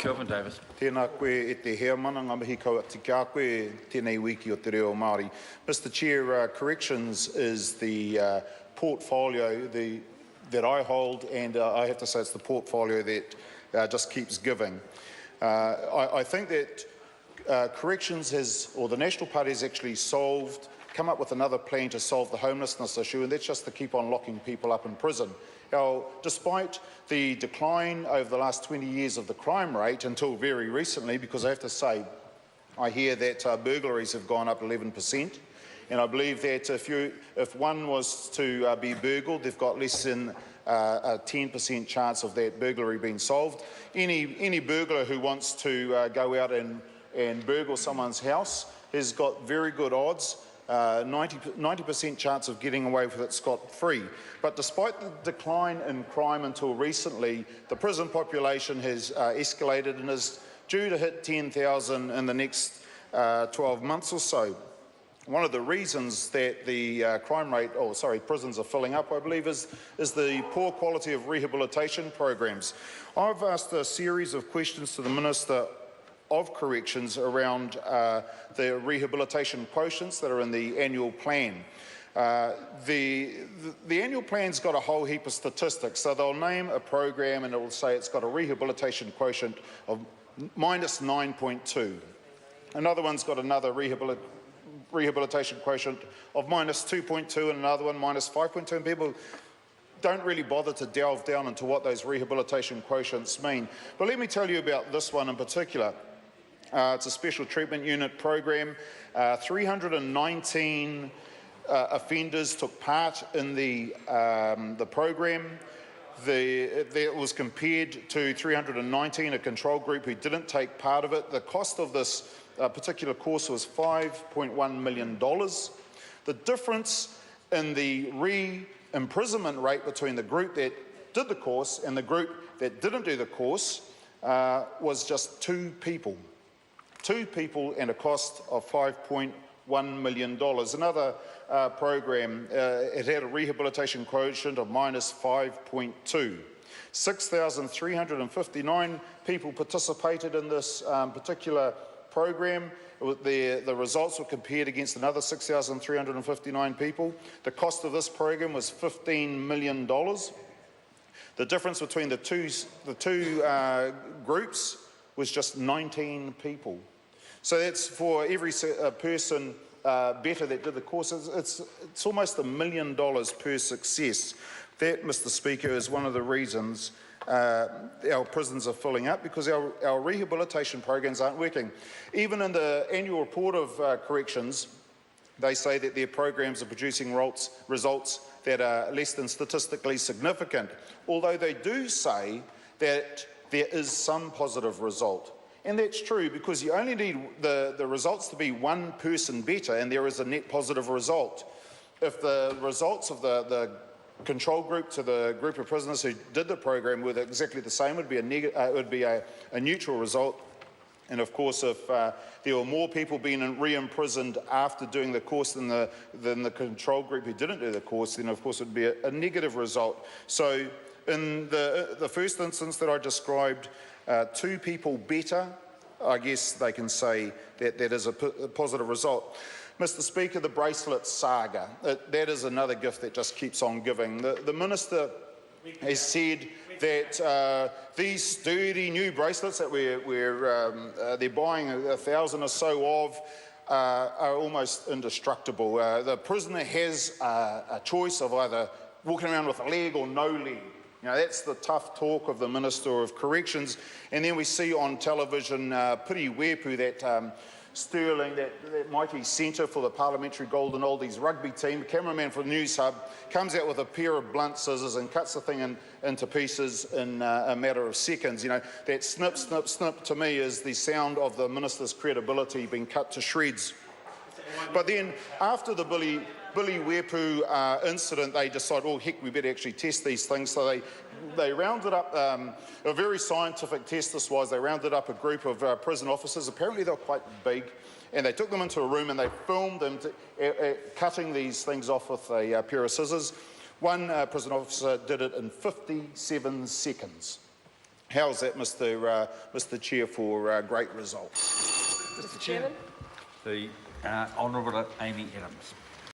Kelvin Davis. Tēnā koe e te hea mana ngā mihi kau ati kia koe tēnei wiki o te reo Māori. Mr Chair, corrections is the portfolio that I hold, and I have to say it's the portfolio that just keeps giving. I think that corrections or the National Party has actually come up with another plan to solve the homelessness issue, and that's just to keep on locking people up in prison. Now, despite the decline over the last 20 years of the crime rate until very recently, because I have to say, I hear that burglaries have gone up 11%, and I believe that if one was to be burgled, they've got less than a 10% chance of that burglary being solved. Any burglar who wants to go out and burgle someone's house has got very good odds. 90% chance of getting away with it scot-free. But despite the decline in crime until recently, the prison population has escalated and is due to hit 10,000 in the next 12 months or so. One of the reasons that the prisons are filling up, I believe, is the poor quality of rehabilitation programs. I've asked a series of questions to the Minister of Corrections around the rehabilitation quotients that are in the annual plan. The annual plan's got a whole heap of statistics, so they'll name a program and it will say it's got a rehabilitation quotient of minus 9.2. Another one's got another rehabilitation quotient of minus 2.2 and another one minus 5.2, and people don't really bother to delve down into what those rehabilitation quotients mean. But let me tell you about this one in particular. It's a special treatment unit program. 319 offenders took part in the program. That was compared to 319, a control group who didn't take part of it. The cost of this particular course was $5.1 million. The difference in the re-imprisonment rate between the group that did the course and the group that didn't do the course was just 2 people. 2 people and a cost of $5.1 million. Another program, it had a rehabilitation quotient of minus 5.2. 6,359 people participated in this particular program. The results were compared against another 6,359 people. The cost of this program was $15 million. The difference between the two groups was just 19 people. So that's for every person better that did the course. It's almost $1 million per success. That, Mr Speaker, is one of the reasons our prisons are filling up, because our rehabilitation programs aren't working. Even in the annual report of corrections, they say that their programs are producing results that are less than statistically significant, although they do say that there is some positive result. And that's true, because you only need the results to be one person better and there is a net positive result. If the results of the control group to the group of prisoners who did the program were exactly the same, it would be a neutral result. And of course, if there were more people being re-imprisoned after doing the course than the control group who didn't do the course, then of course it would be a negative result. So in the first instance that I described, 2 people better, I guess they can say that that is a positive result. Mr Speaker, the bracelet saga, that is another gift that just keeps on giving. The Minister has said that these sturdy new bracelets that they're buying 1,000 or so of are almost indestructible. The prisoner has a choice of either walking around with a leg or no leg. You know, that's the tough talk of the Minister of Corrections. And then we see on television Piri Wepu, that Sterling, that mighty centre for the Parliamentary Golden Oldies rugby team, the cameraman from News Hub, comes out with a pair of blunt scissors and cuts the thing into pieces in a matter of seconds. You know, that snip, snip, snip to me is the sound of the Minister's credibility being cut to shreds. But then after the Billy Wepu incident, they decided, oh heck, we better actually test these things. So they rounded up, a very scientific test this was, they rounded up a group of prison officers. Apparently they were quite big, and they took them into a room and they filmed them cutting these things off with a pair of scissors. One prison officer did it in 57 seconds. How's that, Mr Chair, for great results? Mr. Chairman. The Honourable Amy Adams.